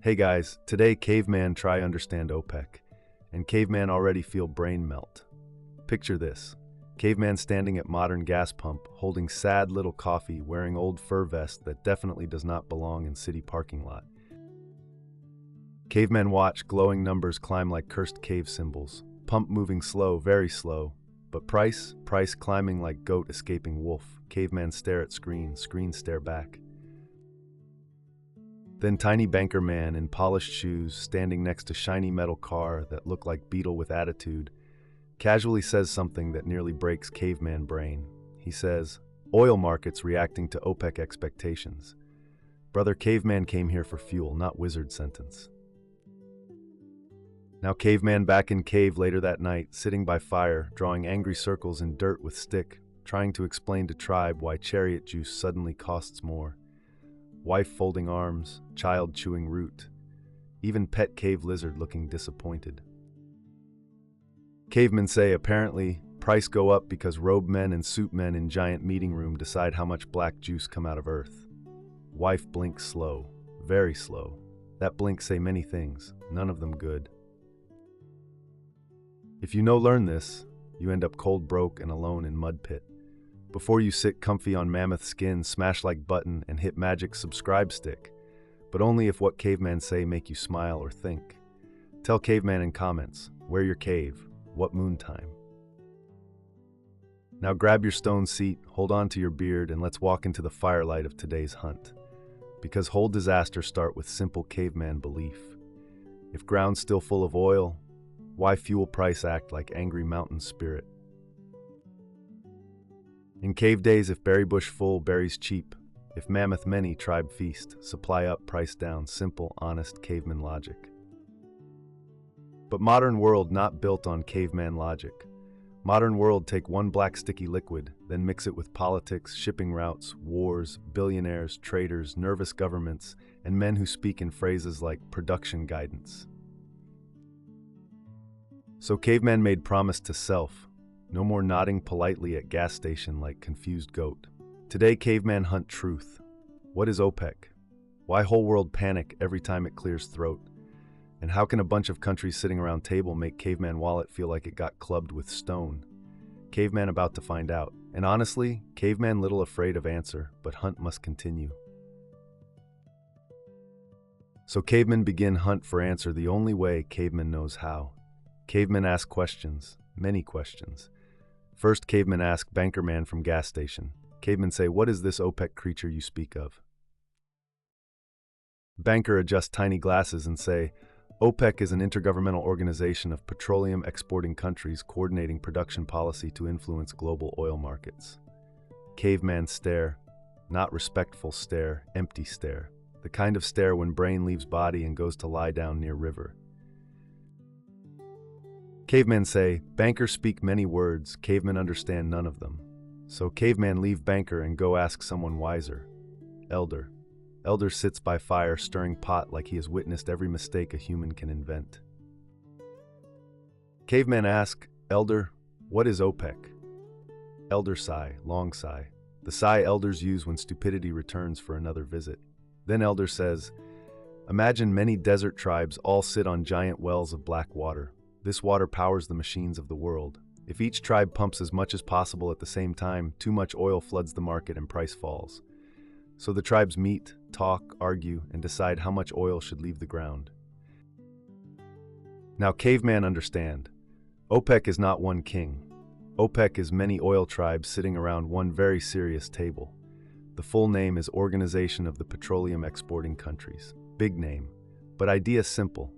Hey guys, today Caveman try understand OPEC, and Caveman already feel brain melt. Picture this, Caveman standing at modern gas pump, holding sad little coffee, wearing old fur vest that definitely does not belong in city parking lot. Caveman watch glowing numbers climb like cursed cave symbols, pump moving slow, very slow, but price climbing like goat escaping wolf. Caveman stare at screen, screen stare back. Then tiny banker man in polished shoes, standing next to shiny metal car that look like beetle with attitude, casually says something that nearly breaks Caveman brain. He says, oil markets reacting to OPEC expectations. Brother, Caveman came here for fuel, not wizard sentence. Now Caveman back in cave later that night, sitting by fire, drawing angry circles in dirt with stick, trying to explain to tribe why chariot juice suddenly costs more. Wife folding arms, child chewing root, even pet cave lizard looking disappointed. Cavemen say apparently price go up because robe men and suit men in giant meeting room decide how much black juice come out of earth. Wife blinks slow, very slow. That blink say many things, none of them good. If you learn this, you end up cold broke and alone in mud pit. Before you sit comfy on mammoth skin, smash like button and hit magic subscribe stick, but only if what Caveman say make you smile or think. Tell Caveman in comments, where your cave, what moon time. Now grab your stone seat, hold on to your beard, and let's walk into the firelight of today's hunt. Because whole disaster start with simple caveman belief. If ground's still full of oil, why fuel price act like angry mountain spirit? In cave days, if berry bush full, berries cheap. If mammoth many, tribe feast. Supply up, price down. Simple, honest caveman logic. But modern world not built on caveman logic. Modern world take one black sticky liquid, then mix it with politics, shipping routes, wars, billionaires, traders, nervous governments, and men who speak in phrases like production guidance. So caveman made promise to self. No more nodding politely at gas station like confused goat. Today, caveman hunt truth. What is OPEC? Why whole world panic every time it clears throat? And how can a bunch of countries sitting around table make caveman wallet feel like it got clubbed with stone? Caveman about to find out. And honestly, caveman little afraid of answer, but hunt must continue. So caveman begin hunt for answer the only way caveman knows how. Caveman ask questions, many questions. First, caveman ask banker man from gas station. Caveman say, what is this OPEC creature you speak of? Banker adjust tiny glasses and say, OPEC is an intergovernmental organization of petroleum exporting countries coordinating production policy to influence global oil markets. Caveman stare, not respectful stare, empty stare. The kind of stare when brain leaves body and goes to lie down near river. Cavemen say, banker speak many words, cavemen understand none of them. So caveman leave banker and go ask someone wiser. Elder. Elder sits by fire stirring pot like he has witnessed every mistake a human can invent. Caveman ask, Elder, what is OPEC? Elder sigh, long sigh. The sigh elders use when stupidity returns for another visit. Then elder says, imagine many desert tribes all sit on giant wells of black water. This water powers the machines of the world. If each tribe pumps as much as possible at the same time, too much oil floods the market and price falls. So the tribes meet, talk, argue, and decide how much oil should leave the ground. Now caveman understand. OPEC is not one king. OPEC is many oil tribes sitting around one very serious table. The full name is Organization of the Petroleum Exporting Countries. Big name, but idea simple.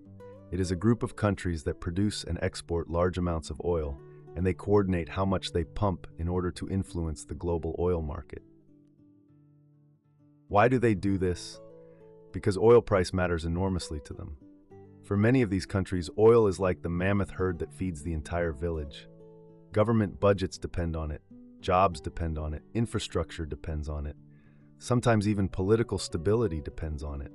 It is a group of countries that produce and export large amounts of oil, and they coordinate how much they pump in order to influence the global oil market. Why do they do this? Because oil price matters enormously to them. For many of these countries, oil is like the mammoth herd that feeds the entire village. Government budgets depend on it, jobs depend on it, infrastructure depends on it. Sometimes even political stability depends on it.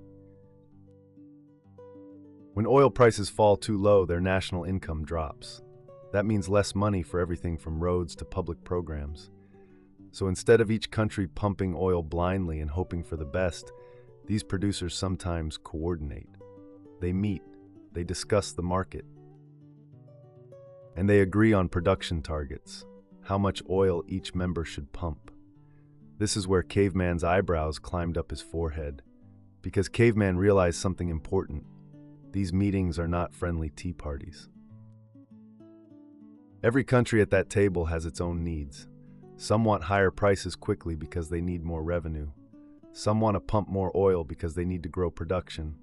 When oil prices fall too low, their national income drops. That means less money for everything from roads to public programs. So instead of each country pumping oil blindly and hoping for the best, these producers sometimes coordinate. They meet, they discuss the market, and they agree on production targets, how much oil each member should pump. This is where Caveman's eyebrows climbed up his forehead, because Caveman realized something important. These meetings are not friendly tea parties. Every country at that table has its own needs. Some want higher prices quickly because they need more revenue. Some want to pump more oil because they need to grow production.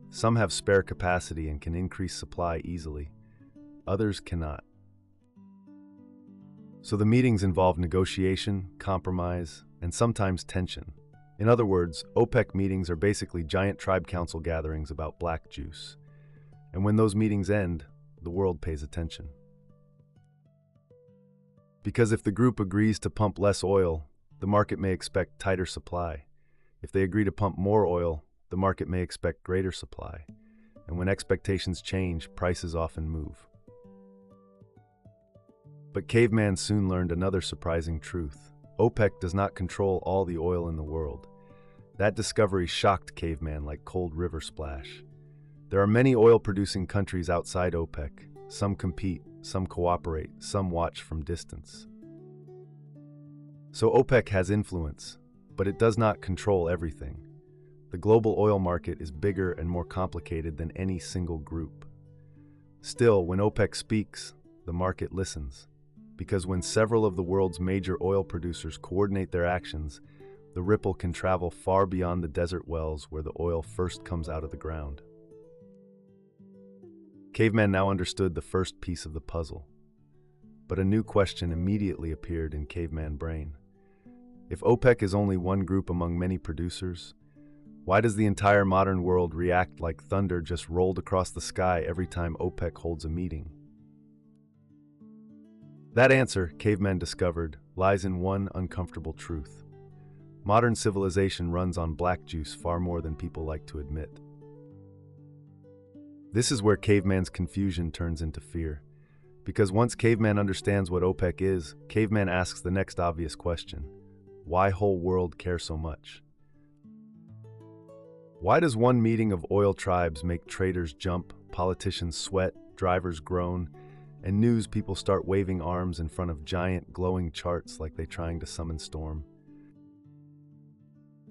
Some have spare capacity and can increase supply easily. Others cannot. So the meetings involve negotiation, compromise, and sometimes tension. In other words, OPEC meetings are basically giant tribe council gatherings about black juice. And when those meetings end, the world pays attention. Because if the group agrees to pump less oil, the market may expect tighter supply. If they agree to pump more oil, the market may expect greater supply. And when expectations change, prices often move. But Caveman soon learned another surprising truth. OPEC does not control all the oil in the world. That discovery shocked Caveman like cold river splash. There are many oil-producing countries outside OPEC. Some compete, some cooperate, some watch from distance. So OPEC has influence, but it does not control everything. The global oil market is bigger and more complicated than any single group. Still, when OPEC speaks, the market listens. Because when several of the world's major oil producers coordinate their actions, the ripple can travel far beyond the desert wells where the oil first comes out of the ground. Caveman now understood the first piece of the puzzle. But a new question immediately appeared in Caveman's brain. If OPEC is only one group among many producers, why does the entire modern world react like thunder just rolled across the sky every time OPEC holds a meeting? That answer, Caveman discovered, lies in one uncomfortable truth. Modern civilization runs on black juice far more than people like to admit. This is where Caveman's confusion turns into fear. Because once Caveman understands what OPEC is, Caveman asks the next obvious question. Why whole world care so much? Why does one meeting of oil tribes make traders jump, politicians sweat, drivers groan, and news people start waving arms in front of giant glowing charts like they're trying to summon storm?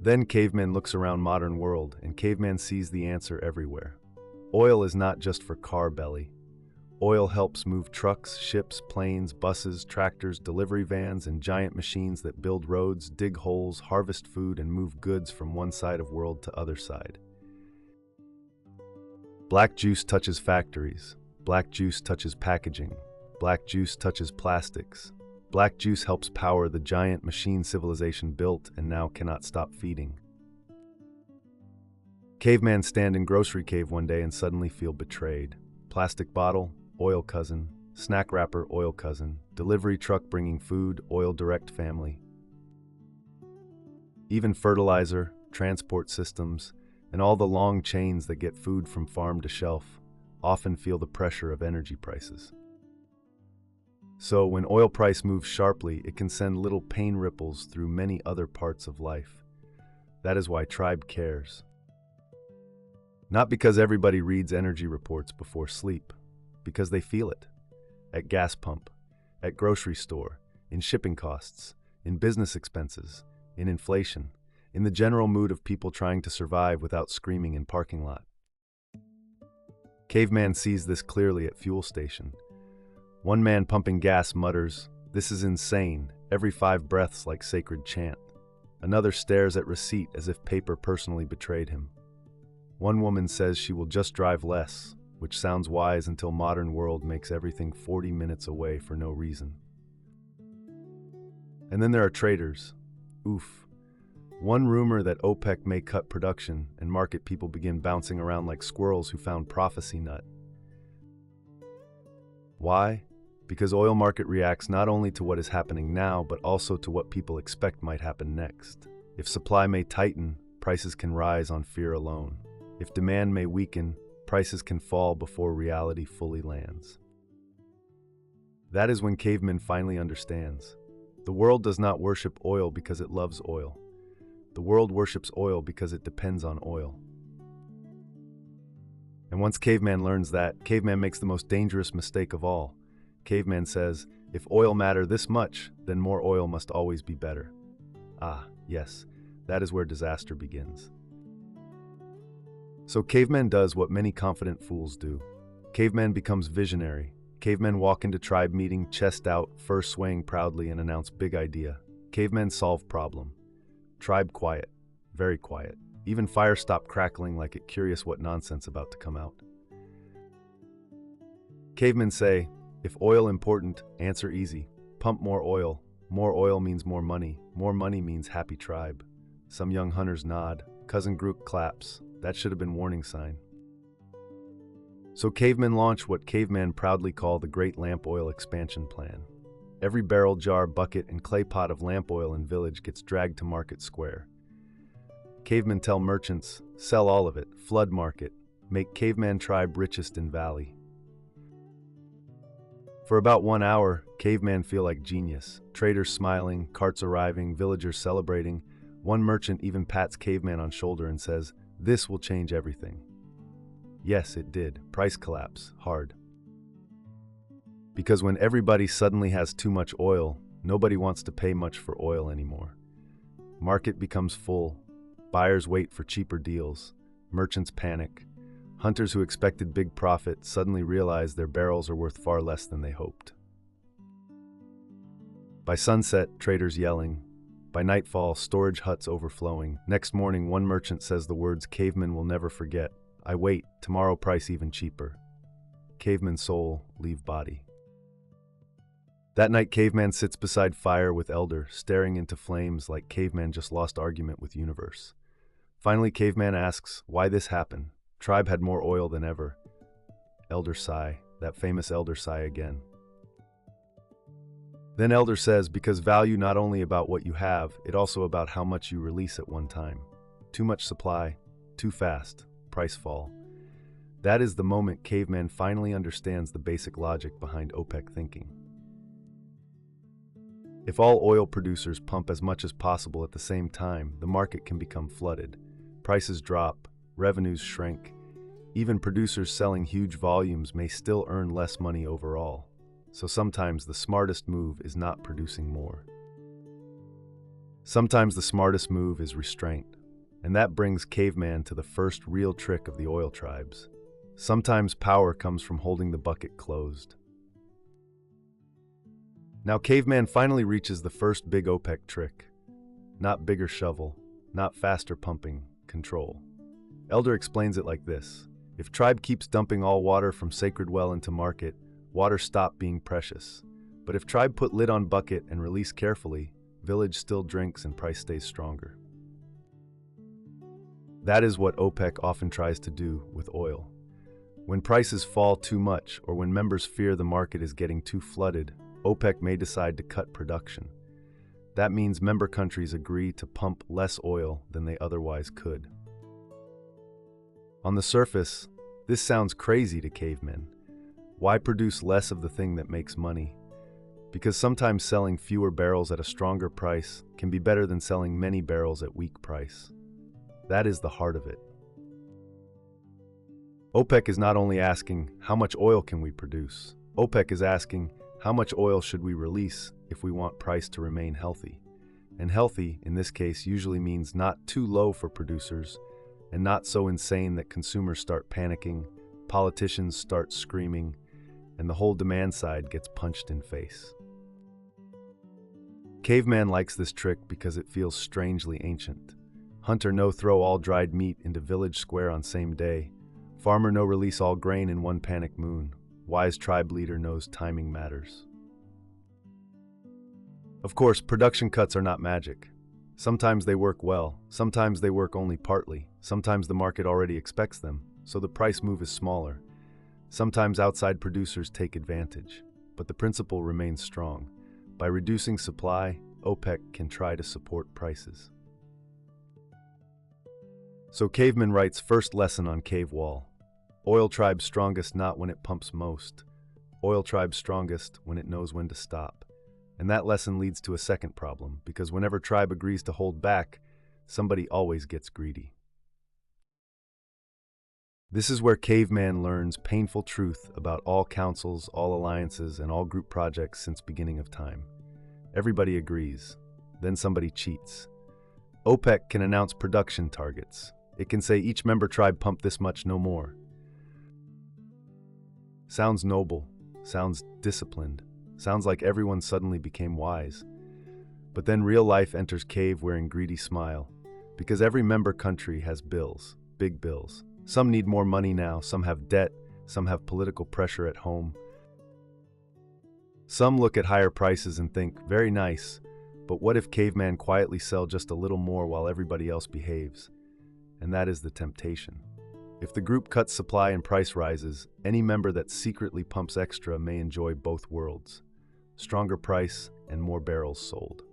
Then Caveman looks around modern world, and Caveman sees the answer everywhere. Oil is not just for car belly. Oil helps move trucks, ships, planes, buses, tractors, delivery vans, and giant machines that build roads, dig holes, harvest food, and move goods from one side of world to other side. Black juice touches factories. Black juice touches packaging. Black juice touches plastics. Black juice helps power the giant machine civilization built and now cannot stop feeding. Caveman stand in grocery cave one day and suddenly feel betrayed. Plastic bottle, oil cousin. Snack wrapper, oil cousin. Delivery truck bringing food, oil direct family. Even fertilizer, transport systems, and all the long chains that get food from farm to shelf often feel the pressure of energy prices. So when oil price moves sharply, it can send little pain ripples through many other parts of life. That is why Tribe cares. Not because everybody reads energy reports before sleep, because they feel it. At gas pump, at grocery store, in shipping costs, in business expenses, in inflation, in the general mood of people trying to survive without screaming in parking lot. Caveman sees this clearly at fuel station. One man pumping gas mutters, "This is insane, every 5 breaths like sacred chant." Another stares at receipt as if paper personally betrayed him. One woman says she will just drive less, which sounds wise until modern world makes everything 40 minutes away for no reason. And then there are traders. Oof. One rumor that OPEC may cut production and market people begin bouncing around like squirrels who found prophecy nut. Why? Because oil market reacts not only to what is happening now, but also to what people expect might happen next. If supply may tighten, prices can rise on fear alone. If demand may weaken, prices can fall before reality fully lands. That is when Caveman finally understands. The world does not worship oil because it loves oil. The world worships oil because it depends on oil. And once Caveman learns that, Caveman makes the most dangerous mistake of all. Caveman says, if oil matter this much, then more oil must always be better. Ah, yes, that is where disaster begins. So Caveman does what many confident fools do. Caveman becomes visionary. Cavemen walk into tribe meeting, chest out, fur swaying proudly, and announce big idea. Cavemen solve problem. Tribe quiet, very quiet. Even fire stop crackling like it curious what nonsense about to come out. Cavemen say, if oil important, answer easy. Pump more oil. More oil means more money. More money means happy tribe. Some young hunters nod. Cousin group claps. That should have been warning sign. So cavemen launch what cavemen proudly call the Great Lamp Oil Expansion Plan. Every barrel, jar, bucket, and clay pot of lamp oil in village gets dragged to market square. Cavemen tell merchants, sell all of it, flood market, make caveman tribe richest in valley. For about 1 hour, cavemen feel like genius. Traders smiling, carts arriving, villagers celebrating. One merchant even pats caveman on shoulder and says, this will change everything. Yes, it did. Price collapse, hard. Because when everybody suddenly has too much oil, nobody wants to pay much for oil anymore. Market becomes full. Buyers wait for cheaper deals. Merchants panic. Hunters who expected big profit suddenly realize their barrels are worth far less than they hoped. By sunset, traders yelling. By nightfall, storage huts overflowing. Next morning, one merchant says the words cavemen will never forget. I wait, tomorrow price even cheaper. Caveman soul, leave body. That night, caveman sits beside fire with elder, staring into flames like caveman just lost argument with universe. Finally, caveman asks, why this happen? Tribe had more oil than ever. Elder sigh, that famous elder sigh again. Then elder says, because value not only about what you have, it also about how much you release at one time. Too much supply, too fast, price fall. That is the moment caveman finally understands the basic logic behind OPEC thinking. If all oil producers pump as much as possible at the same time, the market can become flooded. Prices drop, revenues shrink. Even producers selling huge volumes may still earn less money overall. So sometimes the smartest move is not producing more. Sometimes the smartest move is restraint. And that brings caveman to the first real trick of the oil tribes. Sometimes power comes from holding the bucket closed. Now caveman finally reaches the first big OPEC trick. Not bigger shovel, not faster pumping, control. Elder explains it like this. If tribe keeps dumping all water from sacred well into market, water stop being precious. But if tribe put lid on bucket and release carefully, village still drinks and price stays stronger. That is what OPEC often tries to do with oil. When prices fall too much or when members fear the market is getting too flooded, OPEC may decide to cut production. That means member countries agree to pump less oil than they otherwise could. On the surface, this sounds crazy to cavemen. Why produce less of the thing that makes money? Because sometimes selling fewer barrels at a stronger price can be better than selling many barrels at weak price. That is the heart of it. OPEC is not only asking, how much oil can we produce? OPEC is asking, how much oil should we release if we want price to remain healthy? And healthy, in this case, usually means not too low for producers and not so insane that consumers start panicking, politicians start screaming, and the whole demand side gets punched in face. Caveman likes this trick because it feels strangely ancient. Hunter no throw all dried meat into village square on same day. Farmer no release all grain in one panic moon. Wise tribe leader knows timing matters. Of course, production cuts are not magic. Sometimes they work well, sometimes they work only partly, sometimes the market already expects them, so the price move is smaller. Sometimes outside producers take advantage, but the principle remains strong. By reducing supply, OPEC can try to support prices. So Caveman writes first lesson on cave wall. Oil tribe strongest not when it pumps most. Oil tribe strongest when it knows when to stop. And that lesson leads to a second problem, because whenever tribe agrees to hold back, somebody always gets greedy. This is where Caveman learns painful truth about all councils, all alliances, and all group projects since beginning of time. Everybody agrees. Then somebody cheats. OPEC can announce production targets. It can say each member tribe pump this much, no more. Sounds noble, sounds disciplined, sounds like everyone suddenly became wise. But then real life enters cave wearing greedy smile, because every member country has bills, big bills. Some need more money now, some have debt, some have political pressure at home. Some look at higher prices and think, very nice, but what if Caveman quietly sell just a little more while everybody else behaves? And that is the temptation. If the group cuts supply and price rises, any member that secretly pumps extra may enjoy both worlds. Stronger price and more barrels sold.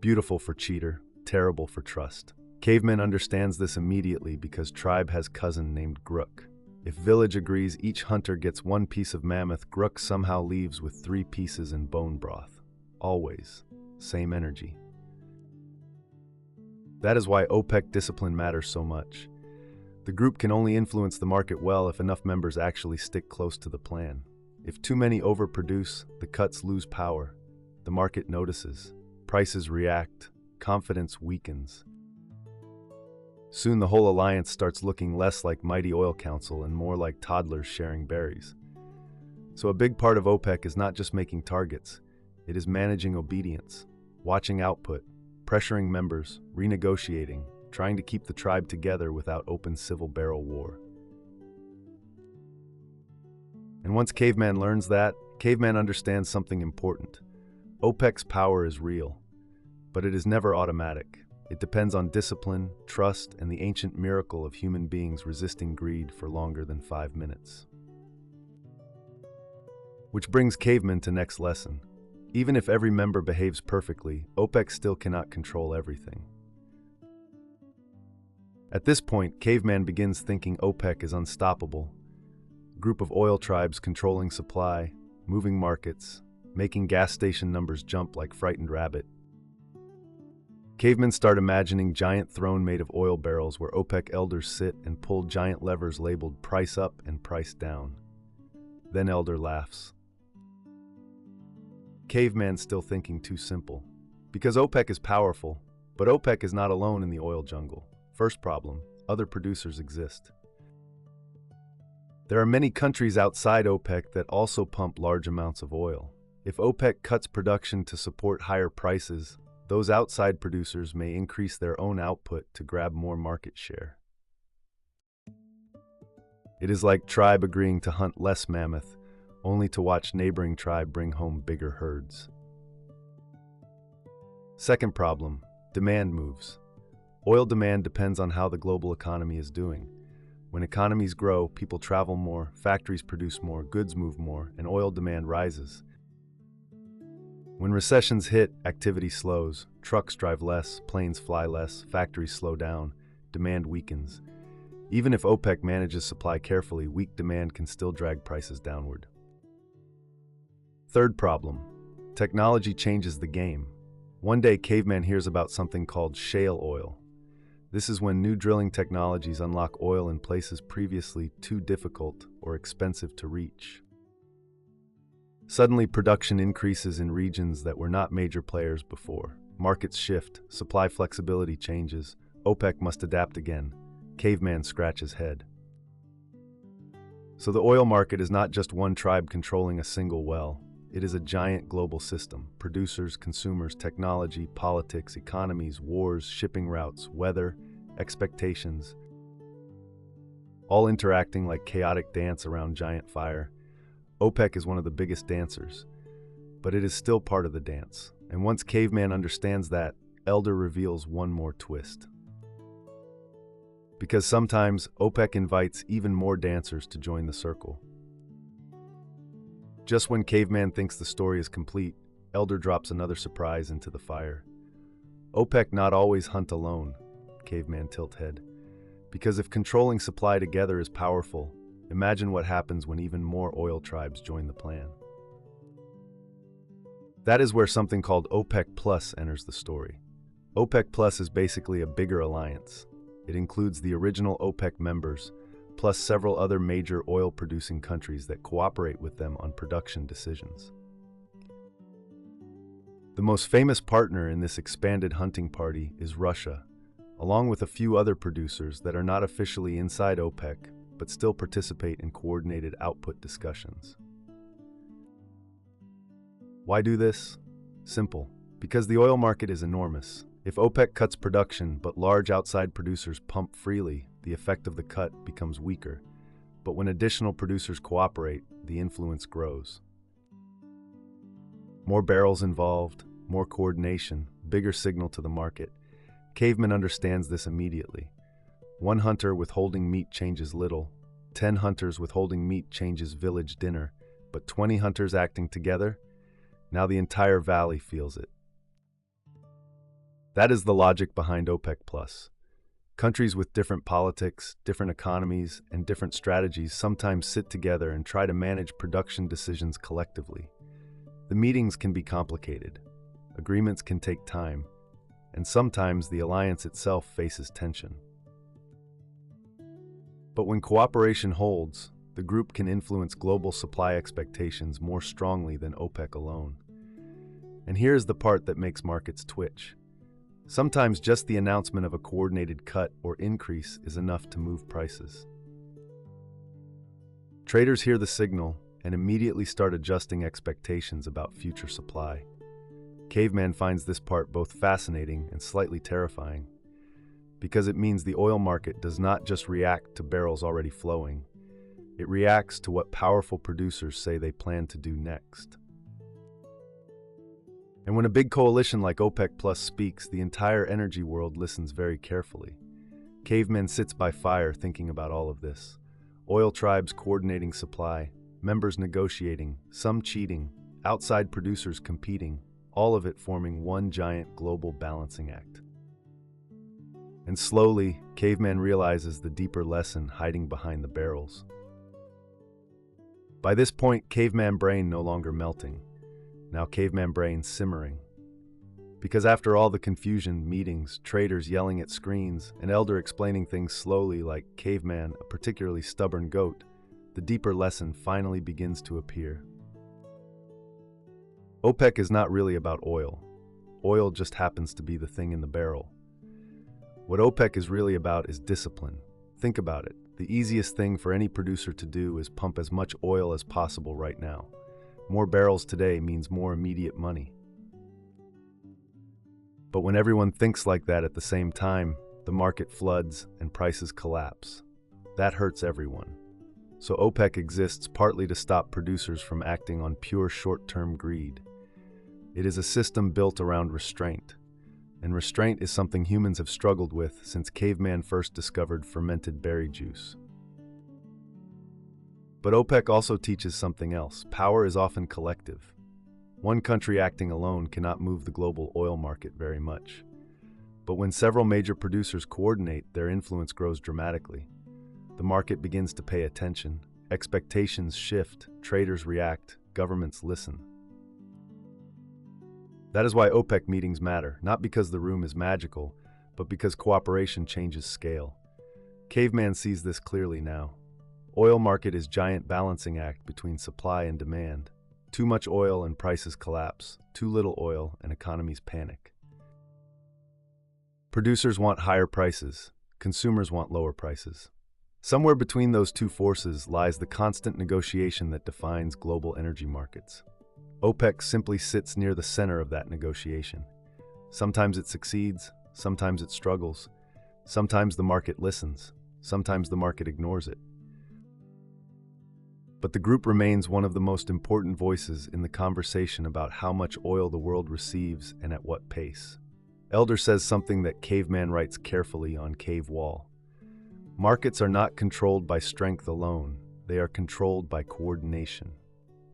Beautiful for cheater, terrible for trust. Caveman understands this immediately because tribe has cousin named Grook. If village agrees each hunter gets one piece of mammoth, Grook somehow leaves with 3 pieces in bone broth. Always. Same energy. That is why OPEC discipline matters so much. The group can only influence the market well if enough members actually stick close to the plan. If too many overproduce, the cuts lose power. The market notices. Prices react. Confidence weakens. Soon the whole alliance starts looking less like mighty oil council and more like toddlers sharing berries. So a big part of OPEC is not just making targets. It is managing obedience, watching output, pressuring members, renegotiating, trying to keep the tribe together without open civil barrel war. And once Caveman learns that, Caveman understands something important. OPEC's power is real, but it is never automatic. It depends on discipline, trust, and the ancient miracle of human beings resisting greed for longer than 5 minutes. Which brings Caveman to next lesson. Even if every member behaves perfectly, OPEC still cannot control everything. At this point, Caveman begins thinking OPEC is unstoppable. A group of oil tribes controlling supply, moving markets, making gas station numbers jump like frightened rabbit. Cavemen start imagining giant throne made of oil barrels where OPEC elders sit and pull giant levers labeled price up and price down. Then Elder laughs. Caveman's still thinking too simple. Because OPEC is powerful, but OPEC is not alone in the oil jungle. First problem, other producers exist. There are many countries outside OPEC that also pump large amounts of oil. If OPEC cuts production to support higher prices, those outside producers may increase their own output to grab more market share. It is like tribe agreeing to hunt less mammoth, only to watch neighboring tribe bring home bigger herds. Second problem, demand moves. Oil demand depends on how the global economy is doing. When economies grow, people travel more, factories produce more, goods move more, and oil demand rises. When recessions hit, activity slows, trucks drive less, planes fly less, factories slow down, demand weakens. Even if OPEC manages supply carefully, weak demand can still drag prices downward. Third problem, technology changes the game. One day, Caveman hears about something called shale oil. This is when new drilling technologies unlock oil in places previously too difficult or expensive to reach. Suddenly, production increases in regions that were not major players before. Markets shift, supply flexibility changes, OPEC must adapt again. Caveman scratches head. So the oil market is not just one tribe controlling a single well. It is a giant global system. Producers, consumers, technology, politics, economies, wars, shipping routes, weather, expectations, all interacting like chaotic dance around giant fire. OPEC is one of the biggest dancers, but it is still part of the dance. And once Caveman understands that, Elder reveals one more twist. Because sometimes OPEC invites even more dancers to join the circle. Just when Caveman thinks the story is complete, Elder drops another surprise into the fire. OPEC not always hunt alone, Caveman tilt head. Because if controlling supply together is powerful, imagine what happens when even more oil tribes join the plan. That is where something called OPEC Plus enters the story. OPEC Plus is basically a bigger alliance. It includes the original OPEC members, plus several other major oil-producing countries that cooperate with them on production decisions. The most famous partner in this expanded hunting party is Russia, along with a few other producers that are not officially inside OPEC, but still participate in coordinated output discussions. Why do this? Simple. Because the oil market is enormous. If OPEC cuts production, but large outside producers pump freely, the effect of the cut becomes weaker. But when additional producers cooperate, the influence grows. More barrels involved, more coordination, bigger signal to the market. Caveman understands this immediately. One hunter withholding meat changes little. 10 hunters withholding meat changes village dinner. But 20 hunters acting together? Now the entire valley feels it. That is the logic behind OPEC+. Countries with different politics, different economies, and different strategies sometimes sit together and try to manage production decisions collectively. The meetings can be complicated. Agreements can take time. And sometimes the alliance itself faces tension. But when cooperation holds, the group can influence global supply expectations more strongly than OPEC alone. And here's the part that makes markets twitch. Sometimes just the announcement of a coordinated cut or increase is enough to move prices. Traders hear the signal and immediately start adjusting expectations about future supply. Caveman finds this part both fascinating and slightly terrifying, because it means the oil market does not just react to barrels already flowing, it reacts to what powerful producers say they plan to do next. And when a big coalition like OPEC+ speaks, the entire energy world listens very carefully. Caveman sits by fire thinking about all of this. Oil tribes coordinating supply, members negotiating, some cheating, outside producers competing, all of it forming one giant global balancing act. And slowly, Caveman realizes the deeper lesson hiding behind the barrels. By this point, Caveman brain no longer melting. Now Caveman brain simmering. Because after all the confusion, meetings, traders yelling at screens, an elder explaining things slowly like Caveman, a particularly stubborn goat, the deeper lesson finally begins to appear. OPEC is not really about oil. Oil just happens to be the thing in the barrel. What OPEC is really about is discipline. Think about it. The easiest thing for any producer to do is pump as much oil as possible right now. More barrels today means more immediate money. But when everyone thinks like that at the same time, the market floods and prices collapse. That hurts everyone. So OPEC exists partly to stop producers from acting on pure short-term greed. It is a system built around restraint. And restraint is something humans have struggled with since Caveman first discovered fermented berry juice. But OPEC also teaches something else. Power is often collective. One country acting alone cannot move the global oil market very much. But when several major producers coordinate, their influence grows dramatically. The market begins to pay attention. Expectations shift, traders react, governments listen. That is why OPEC meetings matter, not because the room is magical, but because cooperation changes scale. Caveman sees this clearly now. Oil market is giant balancing act between supply and demand. Too much oil and prices collapse. Too little oil and economies panic. Producers want higher prices. Consumers want lower prices. Somewhere between those two forces lies the constant negotiation that defines global energy markets. OPEC simply sits near the center of that negotiation. Sometimes it succeeds, sometimes it struggles. Sometimes the market listens, sometimes the market ignores it. But the group remains one of the most important voices in the conversation about how much oil the world receives and at what pace. Elder says something that Caveman writes carefully on Cave Wall. Markets are not controlled by strength alone. They are controlled by coordination.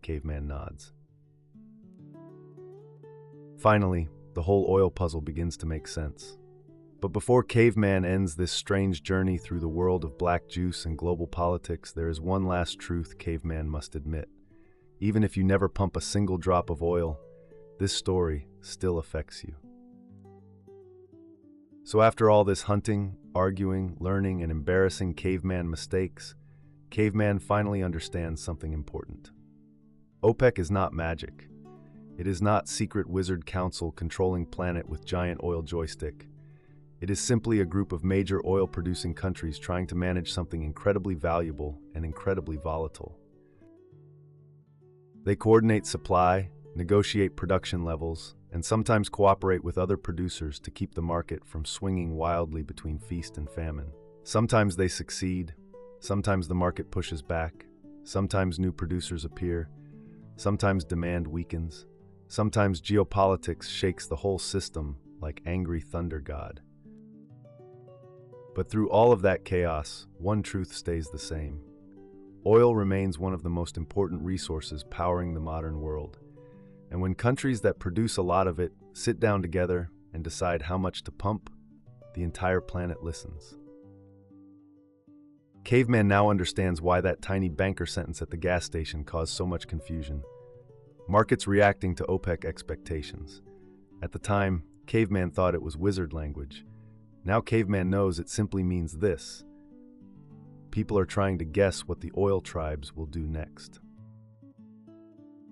Caveman nods. Finally, the whole oil puzzle begins to make sense. But before Caveman ends this strange journey through the world of black juice and global politics, there is one last truth Caveman must admit. Even if you never pump a single drop of oil, this story still affects you. So after all this hunting, arguing, learning, and embarrassing caveman mistakes, Caveman finally understands something important. OPEC is not magic. It is not secret wizard council controlling planet with giant oil joystick. It is simply a group of major oil-producing countries trying to manage something incredibly valuable and incredibly volatile. They coordinate supply, negotiate production levels, and sometimes cooperate with other producers to keep the market from swinging wildly between feast and famine. Sometimes they succeed, sometimes the market pushes back, sometimes new producers appear, sometimes demand weakens, sometimes geopolitics shakes the whole system like angry thunder god. But through all of that chaos, one truth stays the same. Oil remains one of the most important resources powering the modern world. And when countries that produce a lot of it sit down together and decide how much to pump, the entire planet listens. Caveman now understands why that tiny banker sentence at the gas station caused so much confusion. Markets reacting to OPEC expectations. At the time, Caveman thought it was wizard language. Now Caveman knows it simply means this: people are trying to guess what the oil tribes will do next.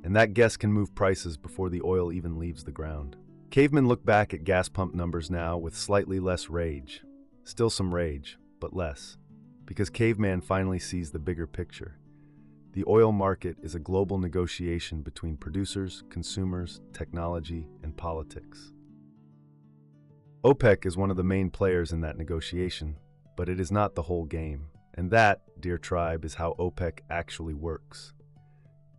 And that guess can move prices before the oil even leaves the ground. Cavemen look back at gas pump numbers now with slightly less rage. Still some rage, but less. Because Caveman finally sees the bigger picture. The oil market is a global negotiation between producers, consumers, technology, and politics. OPEC is one of the main players in that negotiation, but it is not the whole game. And that, dear tribe, is how OPEC actually works.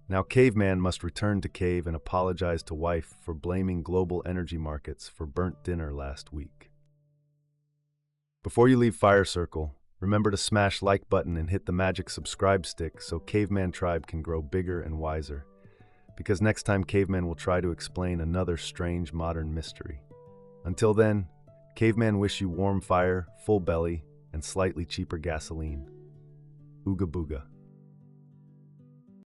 Now Caveman must return to cave and apologize to wife for blaming global energy markets for burnt dinner last week. Before you leave Fire Circle, remember to smash like button and hit the magic subscribe stick so Caveman Tribe can grow bigger and wiser. Because next time Caveman will try to explain another strange modern mystery. Until then, Caveman wish you warm fire, full belly, and slightly cheaper gasoline. Ooga booga.